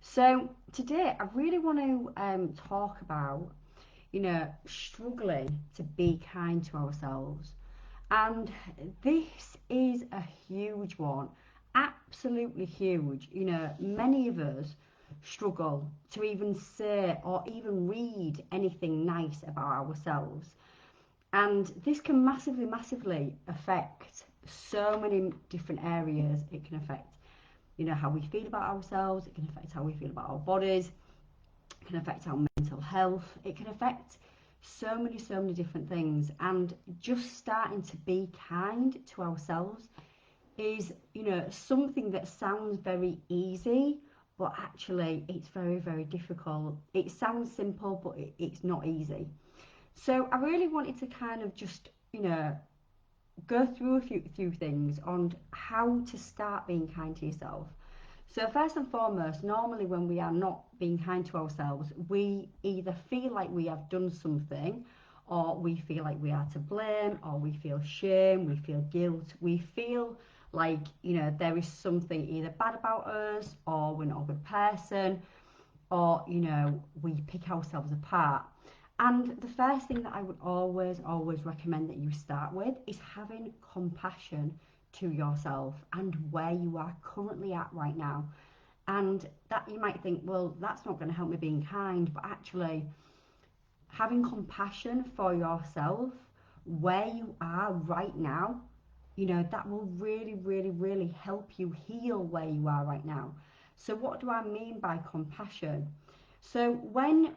So today I really want to talk about, struggling to be kind to ourselves. And this is a huge one, absolutely huge. Many of us struggle to even say or even read anything nice about ourselves. And this can massively, massively affect so many different areas. It can affect, how we feel about ourselves, it can affect how we feel about our bodies, it can affect our mental health, it can affect so many different things. And just starting to be kind to ourselves is, something that sounds very easy, but actually it's very, very difficult. It sounds simple, but it's not easy. So I really wanted to kind of just, go through a few things on how to start being kind to yourself. So first and foremost, normally when we are not being kind to ourselves, we either feel like we have done something, or we feel like we are to blame, or we feel shame, we feel guilt, we feel like, there is something either bad about us, or we're not a good person, or, we pick ourselves apart. And the first thing that I would always, always recommend that you start with is having compassion to yourself and where you are currently at right now. And that you might think, well, that's not going to help me being kind, but actually, having compassion for yourself where you are right now, that will really, really, really help you heal where you are right now. So, what do I mean by compassion? So, when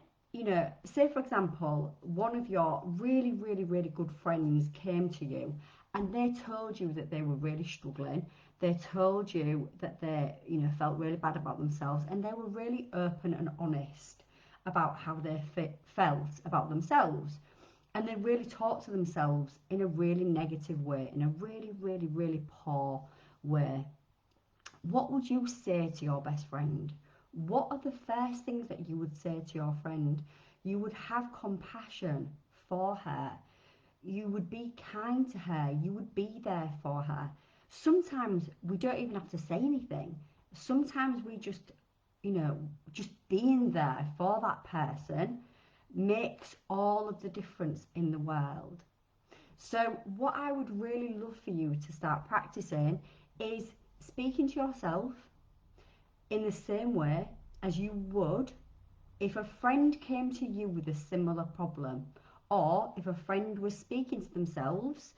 say for example, one of your really, really, really good friends came to you and they told you that they were really struggling, they told you that they, felt really bad about themselves, and they were really open and honest about how they felt about themselves. And they really talked to themselves in a really negative way, in a really, really, really poor way. What would you say to your best friend? What are the first things that you would say to your friend? You would have compassion for her. You would be kind to her. You would be there for her. Sometimes we don't even have to say anything. Sometimes we just, just being there for that person makes all of the difference in the world. So, what I would really love for you to start practicing is speaking to yourself in the same way as you would if a friend came to you with a similar problem, or if a friend was speaking to themselves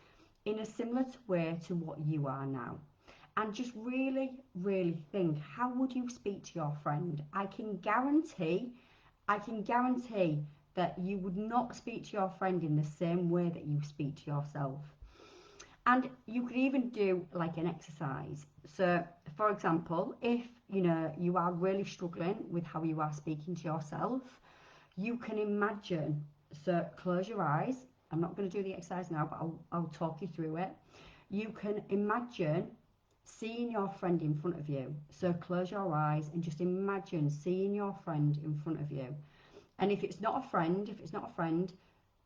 in a similar way to what you are now. And just really, really think, how would you speak to your friend? I can guarantee that you would not speak to your friend in the same way that you speak to yourself. And you could even do like an exercise. So, for example, if you are really struggling with how you are speaking to yourself, you can imagine. So, close your eyes. I'm not going to do the exercise now, but I'll talk you through it. You can imagine seeing your friend in front of you. So, close your eyes and just imagine seeing your friend in front of you. And if it's not a friend,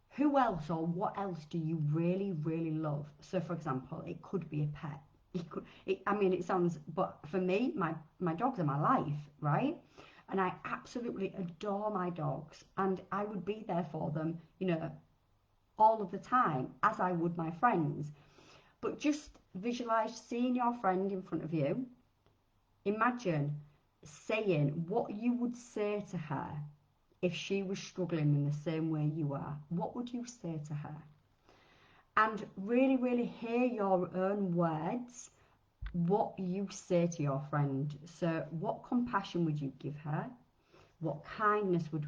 who else or what else do you really, really love? So, for example, it could be a pet. I mean, it sounds, but for me, my dogs are my life, right? And I absolutely adore my dogs, and I would be there for them, all of the time, as I would my friends. But just visualize seeing your friend in front of you. Imagine saying what you would say to her if she was struggling in the same way you are. What would you say to her? And really, really hear your own words, what you say to your friend. So, what compassion would you give her? What kindness would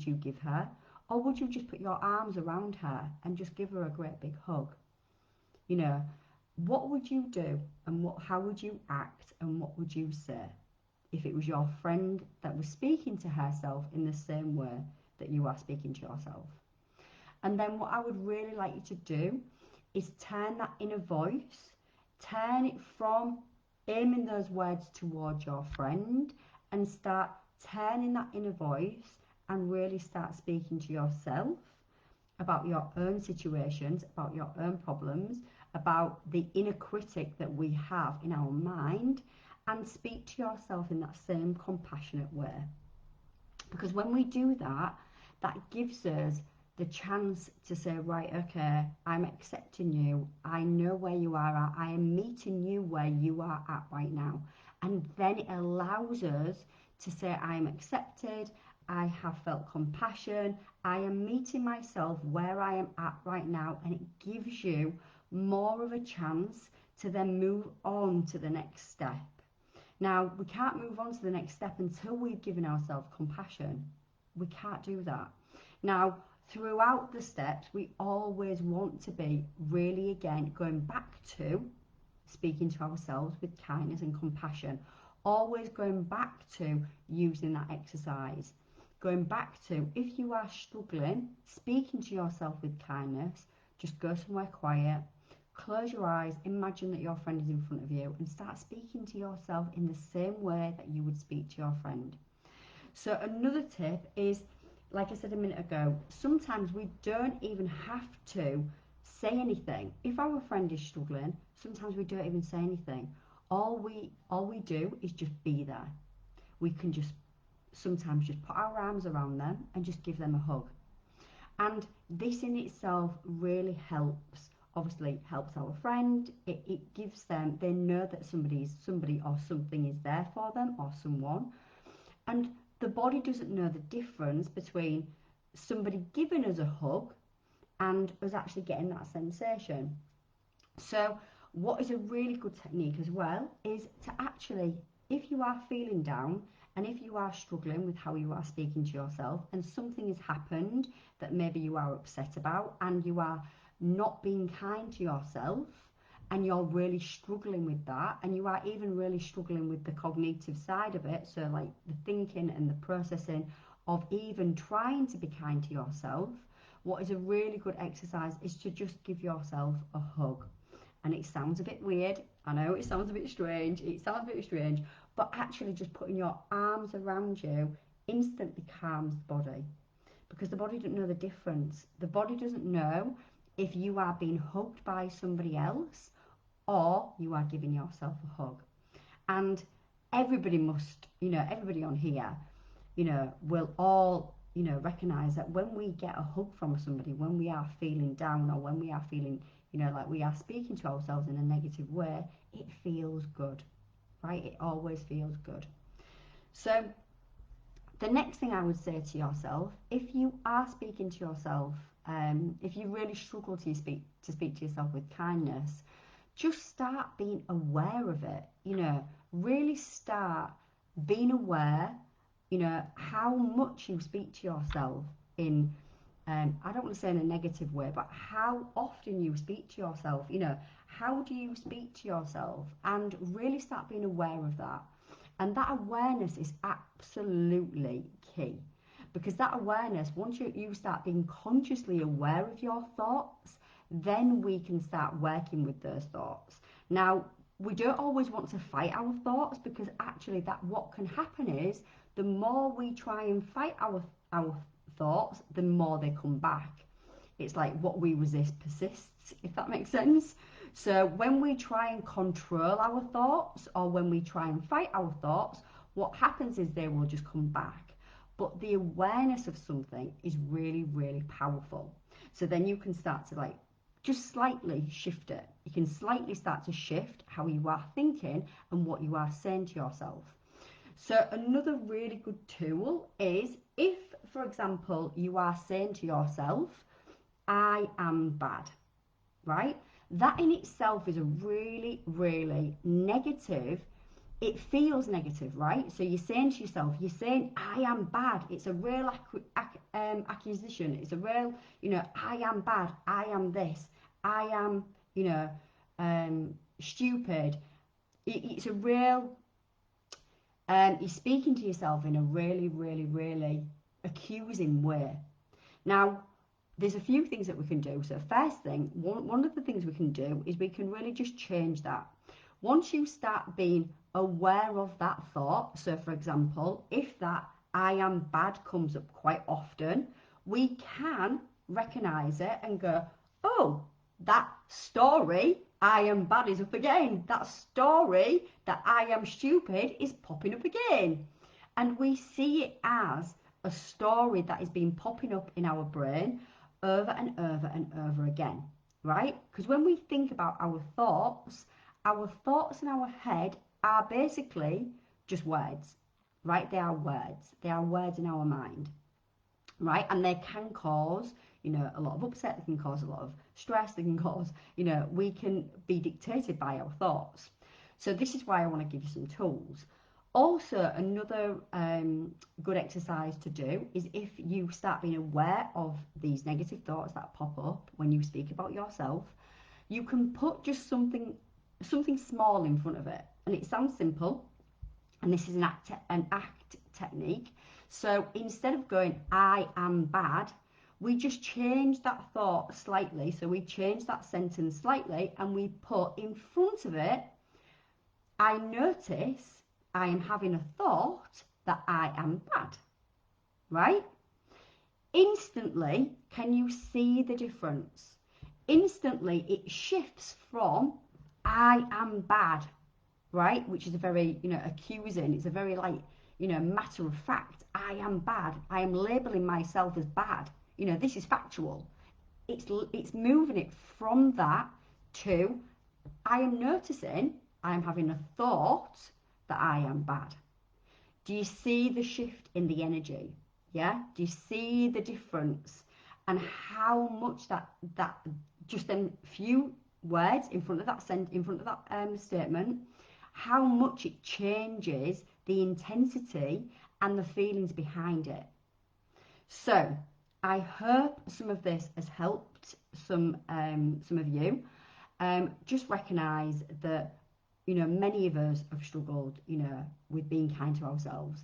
you give her? Or would you just put your arms around her and just give her a great big hug? You know, what would you do, and how would you act, and what would you say if it was your friend that was speaking to herself in the same way that you are speaking to yourself? And then what I would really like you to do is turn that inner voice, turn it from aiming those words towards your friend, and start turning that inner voice and really start speaking to yourself about your own situations, about your own problems, about the inner critic that we have in our mind, and speak to yourself in that same compassionate way. Because when we do that, that gives us the chance to say, right, okay, I'm accepting you. I know where you are at. I am meeting you where you are at right now. And then it allows us to say, I'm accepted. I have felt compassion. I am meeting myself where I am at right now. And it gives you more of a chance to then move on to the next step. Now, we can't move on to the next step until we've given ourselves compassion. We can't do that. Now, throughout the steps, we always want to be really, again, going back to speaking to ourselves with kindness and compassion. Always going back to using that exercise. Going back to, if you are struggling, speaking to yourself with kindness, just go somewhere quiet. Close your eyes, imagine that your friend is in front of you and start speaking to yourself in the same way that you would speak to your friend. So another tip is, like I said a minute ago, sometimes we don't even have to say anything. If our friend is struggling, sometimes we don't even say anything. All we do is just be there. We can just sometimes just put our arms around them and just give them a hug. And this in itself really helps. Obviously helps our friend. It gives them, they know that somebody or something is there for them, or someone. And the body doesn't know the difference between somebody giving us a hug and us actually getting that sensation. So what is a really good technique as well is to actually, if you are feeling down and if you are struggling with how you are speaking to yourself and something has happened that maybe you are upset about and you are not being kind to yourself and you're really struggling with that, and you are even really struggling with the cognitive side of it, so like the thinking and the processing of even trying to be kind to yourself, what is a really good exercise is to just give yourself a hug. And it sounds a bit weird, I know it sounds a bit strange, but actually just putting your arms around you instantly calms the body, because the body doesn't know the difference. The body doesn't know if you are being hugged by somebody else or you are giving yourself a hug. And everybody must, everybody on here, will all, recognise that when we get a hug from somebody, when we are feeling down or when we are feeling, like we are speaking to ourselves in a negative way, it feels good, right? It always feels good. So the next thing I would say to yourself, if you are speaking to yourself, if you really struggle to speak to yourself with kindness, just start being aware of it. Really start being aware, how much you speak to yourself in, I don't want to say in a negative way, but how often you speak to yourself. How do you speak to yourself? And really start being aware of that. And that awareness is absolutely key, because that awareness, once you start being consciously aware of your thoughts, then we can start working with those thoughts. Now, we don't always want to fight our thoughts, because actually what can happen is the more we try and fight our thoughts, the more they come back. It's like what we resist persists, if that makes sense. So when we try and control our thoughts, or when we try and fight our thoughts, what happens is they will just come back. But the awareness of something is really, really powerful. So then you can start to just slightly shift it. You can slightly start to shift how you are thinking and what you are saying to yourself. So another really good tool is, if, for example, you are saying to yourself, I am bad, right? That in itself is a really, really negative. It feels negative, right? So you're saying to yourself, you're saying, I am bad. It's a real accusation. It's a real, I am bad. I am this. I am, stupid. It's a real, you're speaking to yourself in a really, really, really accusing way. Now, there's a few things that we can do. So first thing, one of the things we can do is we can really just change that. Once you start being aware of that thought, so for example, if that I am bad comes up quite often, we can recognise it and go, oh, that story I am bad is up again. That story that I am stupid is popping up again. And we see it as a story that is being popping up in our brain over and over and over again, right? Because when we think about our thoughts in our head are basically just words, right? They are words. They are words in our mind, right? And they can cause, a lot of upset. They can cause a lot of stress. They can cause, we can be dictated by our thoughts. So this is why I want to give you some tools. Also, another good exercise to do is if you start being aware of these negative thoughts that pop up when you speak about yourself, you can put just something small in front of it. And it sounds simple, and this is an act technique. So instead of going, I am bad, we just change that thought slightly. So we change that sentence slightly and we put in front of it, I notice I am having a thought that I am bad, right? Instantly, can you see the difference? Instantly, it shifts from I am bad, right? Which is a very, accusing. It's a very matter of fact. I am bad. I am labeling myself as bad. This is factual. It's moving it from that to I am noticing I am having a thought that I am bad. Do you see the shift in the energy? Yeah? Do you see the difference and how much that just them few words in front of that statement, how much it changes the intensity and the feelings behind it. So I hope some of this has helped some of you. Just recognise that many of us have struggled with being kind to ourselves.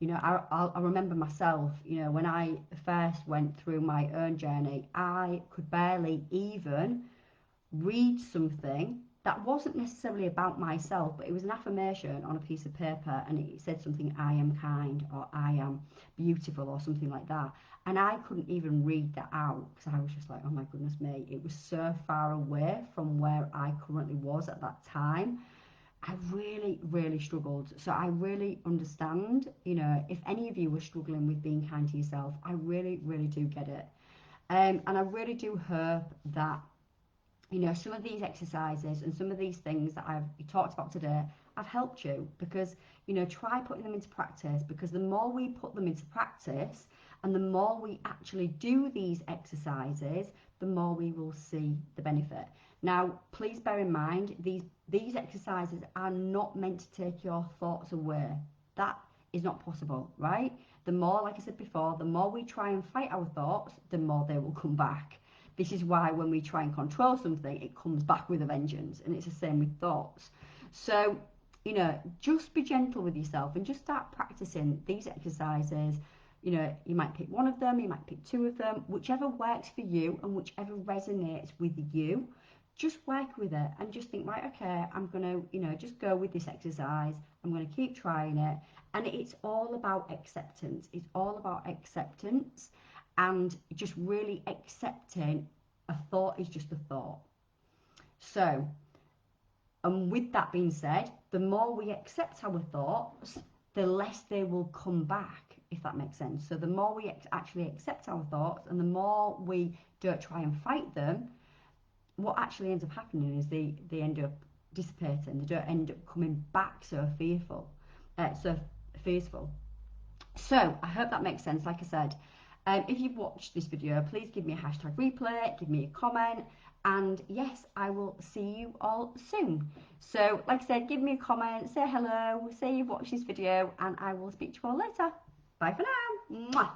I remember myself, when I first went through my own journey, I could barely even read something that wasn't necessarily about myself, but it was an affirmation on a piece of paper, and it said something, I am kind, or I am beautiful, or something like that. And I couldn't even read that out because I was just like, oh my goodness me, it was so far away from where I currently was at that time. I really, really struggled. So I really understand, if any of you were struggling with being kind to yourself, I really, really do get it. And I really do hope that, some of these exercises and some of these things that I've talked about today have helped you because, try putting them into practice, because the more we put them into practice and the more we actually do these exercises, the more we will see the benefit. Now, please bear in mind, these exercises are not meant to take your thoughts away. That is not possible, right? The more, like I said before, the more we try and fight our thoughts, the more they will come back. This is why when we try and control something, it comes back with a vengeance, and it's the same with thoughts. So, just be gentle with yourself and just start practicing these exercises. You might pick one of them, you might pick two of them, whichever works for you and whichever resonates with you. Just work with it and just think, right, okay, I'm going to, just go with this exercise. I'm going to keep trying it. And it's all about acceptance. It's all about acceptance and just really accepting a thought is just a thought. So, and with that being said, the more we accept our thoughts, the less they will come back, if that makes sense. So the more we actually accept our thoughts and the more we don't try and fight them, what actually ends up happening is they end up dissipating. They don't end up coming back so fearful. So I hope that makes sense. Like I said, if you've watched this video, please give me a hashtag replay, give me a comment, and yes, I will see you all soon. So like I said, give me a comment, say hello, say you've watched this video, and I will speak to you all later. Bye for now. Mwah.